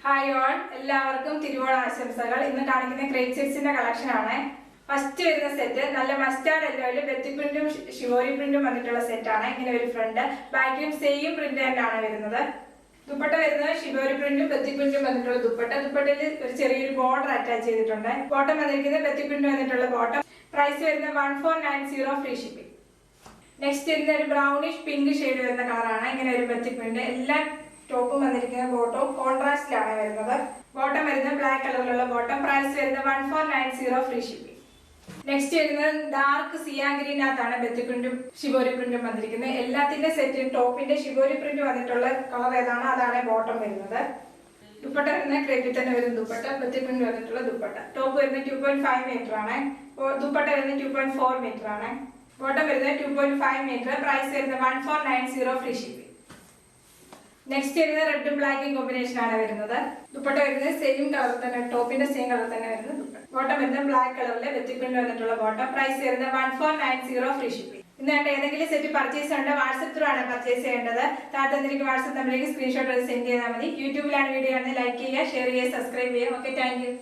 Hi all, എല്ലാവർക്കും തിരുവോണ ആശംസകൾ. ഇന്ന് കാണിക്കുന്ന ക്രേപ്പ് സെറ്റ്സിന്റെ കളക്ഷൻ ആണ്. ഫസ്റ്റ് വരുന്ന സെറ്റ് നല്ല മസ്റ്റാർഡ് യെല്ലോയില് ബെത്തി പ്രിന്റും ഷിവോരി പ്രിന്റും വന്നിട്ടുള്ള സെറ്റ് ആണ്. ഇങ്ങനെ ഒരു ഫ്രണ്ട് ബാക്കിലും സെയിം പ്രിന്റ് തന്നെയാണ് വരുന്നത്. ദുപ്പട്ട വരുന്നത് ഷിവോരി പ്രിന്റും ബെത്തി പ്രിന്റും വന്നിട്ടുള്ള ദുപ്പട്ട. ദുപ്പട്ടയിൽ ഒരു ചെറിയൊരു ബോർഡർ അറ്റാച്ച് ചെയ്തിട്ടുണ്ട്. ബോട്ടം വന്നിരിക്കുന്നത് ബെത്തി പ്രിന്റ് വന്നിട്ടുള്ള ബോട്ടം. പ്രൈസ് വരുന്നത് 1490 ഫ്രീ ഷിപ്പിംഗ്. നെക്സ്റ്റ് വരുന്ന ഒരു ബ്രൗണിഷ് പിങ്ക് ഷെയ്ഡ് വരുന്ന കളറാണ്. ഇങ്ങനെ ഒരു ബെത്തി പ്രിന്റ്. എല്ലാം ടോപ്പും വന്നിരിക്കുന്ന ബോട്ടം കോൺട്രാസ്റ്റിലാണ് വരുന്നത്. ബോട്ടം വരുന്നത് ബ്ലാക്ക് കളറിലുള്ള ബോട്ടം. പ്രൈസ് വരുന്നത് 1490 ഫ്രീ ഷിപ്പിംഗ്. നെക്സ്റ്റ് വരുന്നത് ഡാർക്ക് സിയാൻ ഗ്രീനകത്താണ് ബെത്തി പ്രിന്റും ഷിബോരി പ്രിന്റും വന്നിരിക്കുന്നത്. എല്ലാത്തിന്റെ സെറ്റ് ടോപ്പിന്റെ ഷിബോരി പ്രിന്റ് വന്നിട്ടുള്ള കളർ ഏതാണോ അതാണ് ബോട്ടം വരുന്നത്. ദുപ്പട്ട വരുന്നത് ക്രേപ്പിൽ തന്നെ വരുന്ന ദുപ്പട്ട. ബെത്തി പ്രിന്റ് വന്നിട്ടുള്ള ദുപ്പട്ട. ടോപ്പ് വരുന്നത് 2.5 മീറ്റർ ആണ്. ദുപ്പട്ട വരുന്നത് 2.4 മീറ്റർ ആണ്. ബോട്ടം വരുന്നത് 2.5 മീറ്റർ. പ്രൈസ് വരുന്നത് 1490 ഫ്രീ ഷിപ്പിംഗ്. നെക്സ്റ്റ് വരുന്നത് റെഡും ബ്ലാക്കും കോമ്പിനേഷൻ ആണ് വരുന്നത്. ദുപ്പട്ട വരുന്നത് സെയിം കളർ തന്നെ, ടോപ്പിന്റെ സെയിം കളർ തന്നെ വരുന്നത് ദുപ്പട്ട. ബോട്ടം വരുന്നത് ബ്ലാക്ക് കളറിലെ ബെത്തി പ്രിന്റ് വന്നിട്ടുള്ള ബോട്ടം. പ്രൈസ് വരുന്നത് 1490 ഫ്രീ ഷിപ്പിംഗ്. ഇന്ന് ഏതെങ്കിലും സെറ്റ് പർച്ചേസ് ഉണ്ട് വാട്സ്ആപ്പ് ത്രൂ ആണ് പർച്ചേസ് ചെയ്യേണ്ടത്. താഴത്തെ തന്നിരിക്കുന്ന വാട്സ്ആപ്പ് നമ്പറിലേക്ക് സ്ക്രീൻഷോട്ട് സെൻഡ് ചെയ്താൽ മതി. യൂട്യൂബിലാണ് വീഡിയോ ആണെങ്കിൽ ലൈക്ക് ചെയ്യുക, ഷെയർ ചെയ്യുക, സബ്സ്ക്രൈബ് ചെയ്യുക. Okay, thank you.